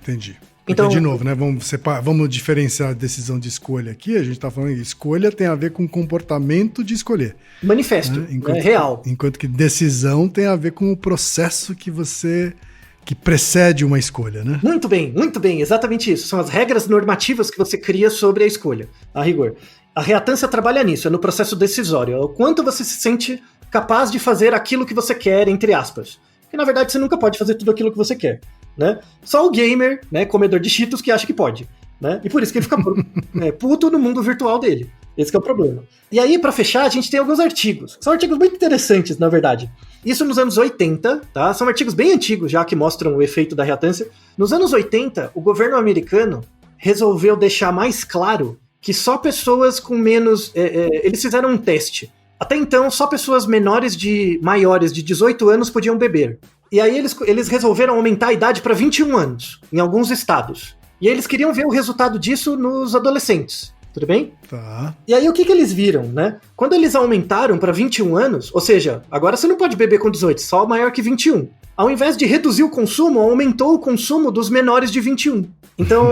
Speaker 1: Entendi.
Speaker 3: Então,
Speaker 1: de novo, né? Vamos diferenciar a decisão de escolha aqui. A gente tá falando que escolha tem a ver com comportamento de escolher.
Speaker 3: Manifesto, né? Real.
Speaker 1: Enquanto que decisão tem a ver com o processo que precede uma escolha, né?
Speaker 3: Muito bem, exatamente isso. São as regras normativas que você cria sobre a escolha, a rigor. A reatância trabalha nisso, é no processo decisório, é o quanto você se sente capaz de fazer aquilo que você quer, entre aspas. Porque, na verdade, você nunca pode fazer tudo aquilo que você quer, né? Só o gamer, né, comedor de cheetos, que acha que pode, né? E por isso que ele fica puto no mundo virtual dele. Esse que é o problema. E aí, pra fechar, a gente tem alguns artigos. São artigos muito interessantes, na verdade. Isso nos anos 80, tá? São artigos bem antigos já, que mostram o efeito da reatância. Nos anos 80, o governo americano resolveu deixar mais claro que só pessoas com menos... eles fizeram um teste. Até então, só pessoas maiores de 18 anos podiam beber. E aí eles resolveram aumentar a idade para 21 anos, em alguns estados. E aí eles queriam ver o resultado disso nos adolescentes. Tudo bem?
Speaker 1: Tá.
Speaker 3: E aí o que eles viram, né? Quando eles aumentaram para 21 anos, ou seja, agora você não pode beber com 18, só maior que 21. Ao invés de reduzir o consumo, aumentou o consumo dos menores de 21. Então,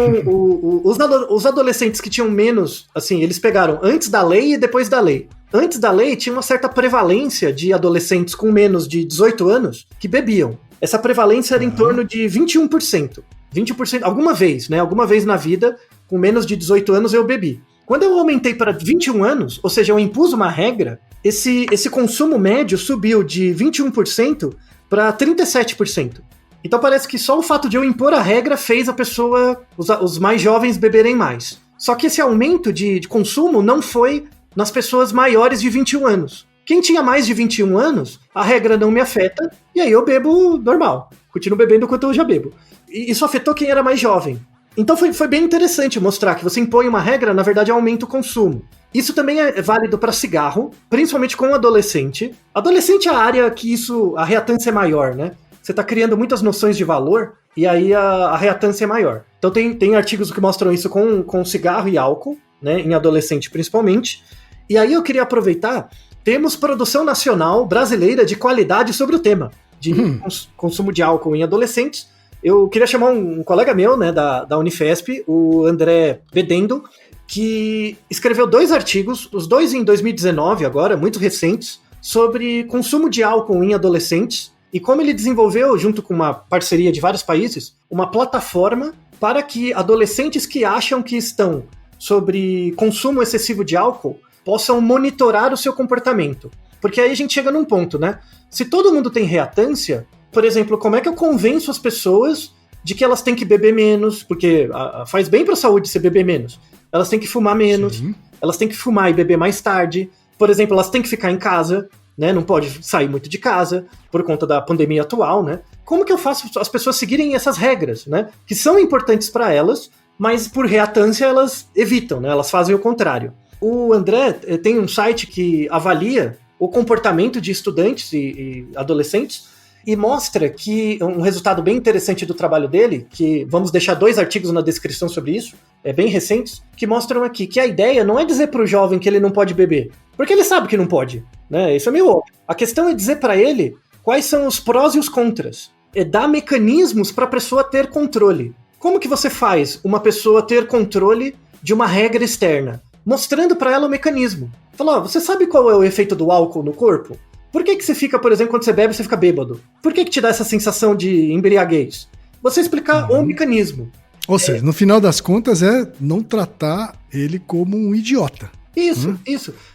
Speaker 3: os adolescentes que tinham menos, assim, eles pegaram antes da lei e depois da lei. Antes da lei, tinha uma certa prevalência de adolescentes com menos de 18 anos que bebiam. Essa prevalência era em torno de 21%. 20%, alguma vez, né? Alguma vez na vida, com menos de 18 anos, eu bebi. Quando eu aumentei para 21 anos, ou seja, eu impus uma regra, esse consumo médio subiu de 21% para 37%. Então parece que só o fato de eu impor a regra fez a pessoa, os mais jovens beberem mais. Só que esse aumento de consumo não foi nas pessoas maiores de 21 anos. Quem tinha mais de 21 anos, a regra não me afeta, e aí eu bebo normal. Continuo bebendo enquanto eu já bebo. E isso afetou quem era mais jovem. Então foi bem interessante mostrar que você impõe uma regra, na verdade aumenta o consumo. Isso também é válido para cigarro, principalmente com o adolescente. Adolescente é a área que a reatância é maior, né? Você está criando muitas noções de valor, e aí a reatância é maior. Então tem artigos que mostram isso com cigarro e álcool, né, em adolescente principalmente. E aí eu queria aproveitar, temos produção nacional brasileira de qualidade sobre o tema, de consumo de álcool em adolescentes. Eu queria chamar um colega meu, né, da Unifesp, o André Bedendo, que escreveu 2 artigos, os 2 em 2019 agora, muito recentes, sobre consumo de álcool em adolescentes e como ele desenvolveu, junto com uma parceria de vários países, uma plataforma para que adolescentes que acham que estão sobre consumo excessivo de álcool possam monitorar o seu comportamento. Porque aí a gente chega num ponto, né? Se todo mundo tem reatância, por exemplo, como é que eu convenço as pessoas de que elas têm que beber menos, porque faz bem para a saúde você beber menos. Elas têm que fumar menos, Sim. Elas têm que fumar e beber mais tarde. Por exemplo, elas têm que ficar em casa, né? Não pode sair muito de casa por conta da pandemia atual, né? Como que eu faço as pessoas seguirem essas regras, né? Que são importantes para elas, mas por reatância elas evitam, né? Elas fazem o contrário. O André tem um site que avalia o comportamento de estudantes e adolescentes e mostra que um resultado bem interessante do trabalho dele, que vamos deixar 2 artigos na descrição sobre isso, bem recentes, que mostram aqui que a ideia não é dizer para o jovem que ele não pode beber, porque ele sabe que não pode, né? Isso é meio óbvio. A questão é dizer para ele quais são os prós e os contras, é dar mecanismos para a pessoa ter controle. Como que você faz uma pessoa ter controle de uma regra externa? Mostrando para ela o mecanismo. Fala, você sabe qual é o efeito do álcool no corpo? Por que você fica, por exemplo, quando você bebe, você fica bêbado? Por que te dá essa sensação de embriaguez? Você explicar o mecanismo.
Speaker 1: Ou seja, no final das contas é não tratar ele como um idiota.
Speaker 3: Isso.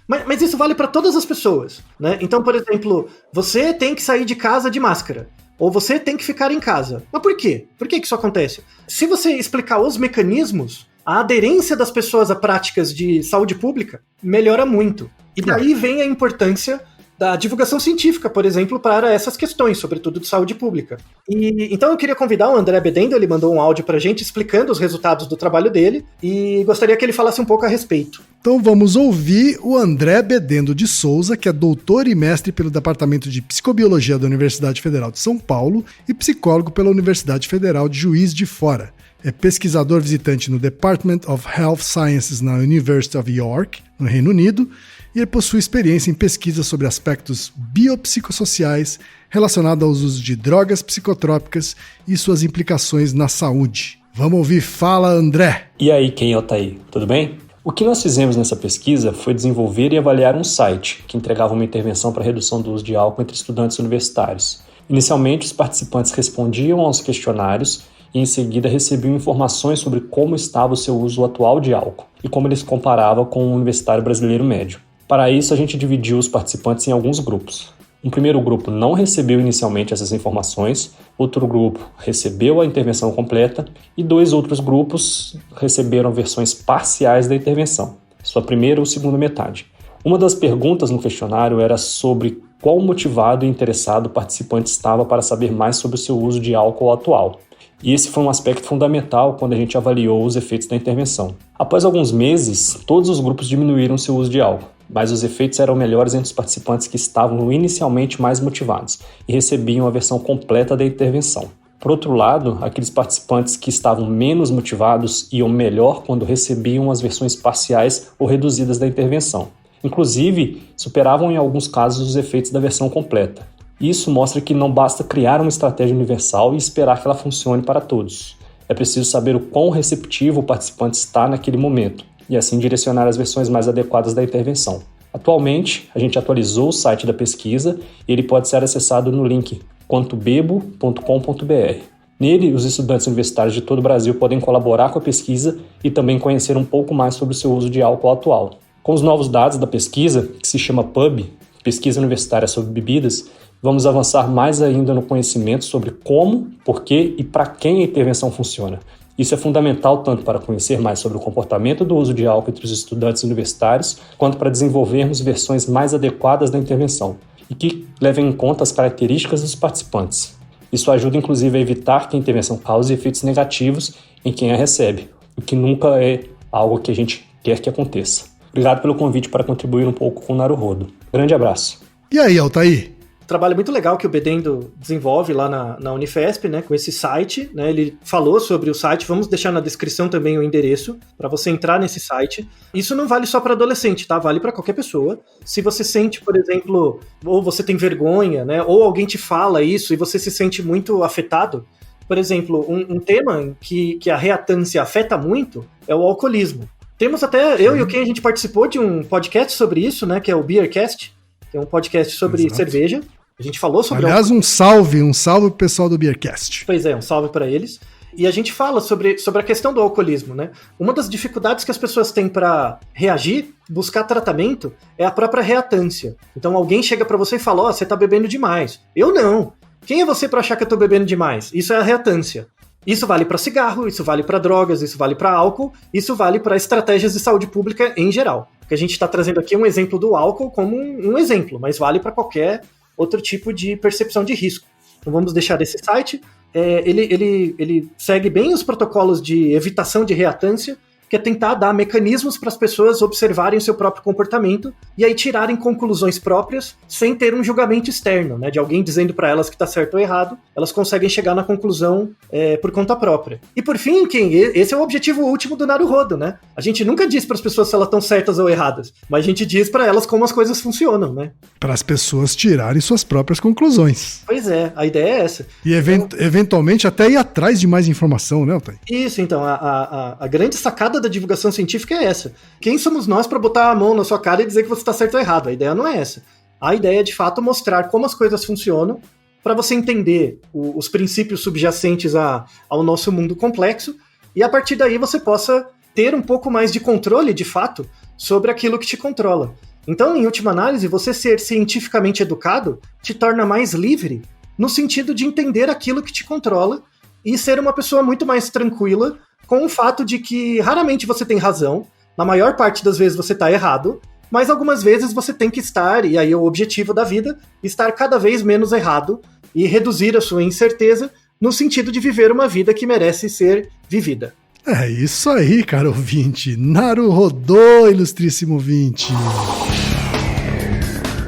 Speaker 3: Mas isso vale para todas as pessoas, né? Então, por exemplo, você tem que sair de casa de máscara. Ou você tem que ficar em casa. Mas por quê? Por que isso acontece? Se você explicar os mecanismos, a aderência das pessoas a práticas de saúde pública melhora muito. E daí vem a importância da divulgação científica, por exemplo, para essas questões, sobretudo de saúde pública. E então eu queria convidar o André Bedendo, ele mandou um áudio pra gente explicando os resultados do trabalho dele e gostaria que ele falasse um pouco a respeito.
Speaker 1: Então vamos ouvir o André Bedendo de Souza, que é doutor e mestre pelo Departamento de Psicobiologia da Universidade Federal de São Paulo e psicólogo pela Universidade Federal de Juiz de Fora. É pesquisador visitante no Department of Health Sciences na University of York, no Reino Unido, e ele possui experiência em pesquisa sobre aspectos biopsicossociais relacionados aos usos de drogas psicotrópicas e suas implicações na saúde. Vamos ouvir. Fala, André!
Speaker 4: E aí, quem é o Taí? Tudo bem? O que nós fizemos nessa pesquisa foi desenvolver e avaliar um site que entregava uma intervenção para a redução do uso de álcool entre estudantes universitários. Inicialmente, os participantes respondiam aos questionários e em seguida recebiam informações sobre como estava o seu uso atual de álcool e como ele se comparava com o universitário brasileiro médio. Para isso, a gente dividiu os participantes em alguns grupos. Um primeiro grupo não recebeu inicialmente essas informações, outro grupo recebeu a intervenção completa e 2 outros grupos receberam versões parciais da intervenção, sua primeira ou segunda metade. Uma das perguntas no questionário era sobre qual motivado e interessado o participante estava para saber mais sobre o seu uso de álcool atual. E esse foi um aspecto fundamental quando a gente avaliou os efeitos da intervenção. Após alguns meses, todos os grupos diminuíram seu uso de álcool, mas os efeitos eram melhores entre os participantes que estavam inicialmente mais motivados e recebiam a versão completa da intervenção. Por outro lado, aqueles participantes que estavam menos motivados iam melhor quando recebiam as versões parciais ou reduzidas da intervenção. Inclusive, superavam em alguns casos os efeitos da versão completa. Isso mostra que não basta criar uma estratégia universal e esperar que ela funcione para todos. É preciso saber o quão receptivo o participante está naquele momento e assim direcionar as versões mais adequadas da intervenção. Atualmente, a gente atualizou o site da pesquisa e ele pode ser acessado no link quantobebo.com.br. Nele, os estudantes universitários de todo o Brasil podem colaborar com a pesquisa e também conhecer um pouco mais sobre o seu uso de álcool atual. Com os novos dados da pesquisa, que se chama PUB, Pesquisa Universitária sobre Bebidas, vamos avançar mais ainda no conhecimento sobre como, por que e para quem a intervenção funciona. Isso é fundamental tanto para conhecer mais sobre o comportamento do uso de álcool entre os estudantes universitários, quanto para desenvolvermos versões mais adequadas da intervenção e que levem em conta as características dos participantes. Isso ajuda inclusive a evitar que a intervenção cause efeitos negativos em quem a recebe, o que nunca é algo que a gente quer que aconteça. Obrigado pelo convite para contribuir um pouco com o Naruhodo. Grande abraço.
Speaker 1: E aí, Altair?
Speaker 3: Trabalho muito legal que o Bedendo desenvolve lá na Unifesp, né, com esse site, né, ele falou sobre o site, vamos deixar na descrição também o endereço para você entrar nesse site. Isso não vale só para adolescente, tá? Vale para qualquer pessoa. Se você sente, por exemplo, ou você tem vergonha, né, ou alguém te fala isso e você se sente muito afetado, por exemplo, um tema que a reatância afeta muito é o alcoolismo. Temos até, eu e o Ken, a gente participou de um podcast sobre isso, né, que é o Beercast, que é um podcast sobre cerveja. A gente falou sobre...
Speaker 1: Aliás, um salve pro pessoal do Beercast.
Speaker 3: Pois é, um salve para eles. E a gente fala sobre a questão do alcoolismo, né? Uma das dificuldades que as pessoas têm para reagir, buscar tratamento, é a própria reatância. Então alguém chega para você e fala, ó, você tá bebendo demais. Eu não. Quem é você para achar que eu tô bebendo demais? Isso é a reatância. Isso vale para cigarro, isso vale para drogas, isso vale para álcool, isso vale para estratégias de saúde pública em geral. O que a gente está trazendo aqui é um exemplo do álcool como um exemplo, mas vale para qualquer outro tipo de percepção de risco. Então vamos deixar esse site. Ele segue bem os protocolos de evitação de reatância, que é tentar dar mecanismos para as pessoas observarem o seu próprio comportamento e aí tirarem conclusões próprias sem ter um julgamento externo, né, de alguém dizendo para elas que está certo ou errado, elas conseguem chegar na conclusão por conta própria. E por fim, Ken, esse é o objetivo último do Naruhodo, né? A gente nunca diz para as pessoas se elas estão certas ou erradas, mas a gente diz para elas como as coisas funcionam, né?
Speaker 1: Para as pessoas tirarem suas próprias conclusões.
Speaker 3: Pois é, a ideia é essa.
Speaker 1: E eventualmente até ir atrás de mais informação, né, Otávio?
Speaker 3: Isso, então, a grande sacada da divulgação científica é essa. Quem somos nós para botar a mão na sua cara e dizer que você está certo ou errado? A ideia não é essa. A ideia é, de fato, mostrar como as coisas funcionam para você entender os princípios subjacentes ao nosso mundo complexo e, a partir daí, você possa ter um pouco mais de controle, de fato, sobre aquilo que te controla. Então, em última análise, você ser cientificamente educado te torna mais livre no sentido de entender aquilo que te controla e ser uma pessoa muito mais tranquila com o fato de que raramente você tem razão, na maior parte das vezes você está errado, mas algumas vezes você tem que estar, e aí é o objetivo da vida, estar cada vez menos errado e reduzir a sua incerteza no sentido de viver uma vida que merece ser vivida.
Speaker 1: É isso aí, caro ouvinte. Naruhodo, ilustríssimo ouvinte.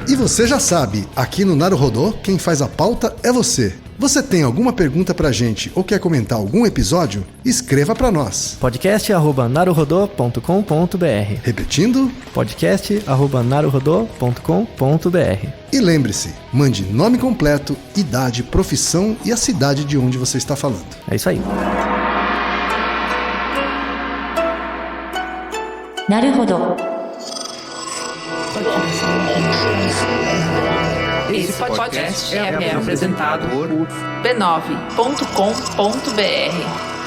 Speaker 1: E você já sabe, aqui no Naruhodo, quem faz a pauta é você. Você tem alguma pergunta pra gente ou quer comentar algum episódio? Escreva pra nós.
Speaker 6: podcast@naruhodo.com.br.
Speaker 1: Repetindo?
Speaker 6: podcast@naruhodo.com.br.
Speaker 1: E lembre-se, mande nome completo, idade, profissão e a cidade de onde você está falando.
Speaker 6: É isso aí.
Speaker 2: Naruhodo.
Speaker 5: Esse podcast é apresentado por b9.com.br.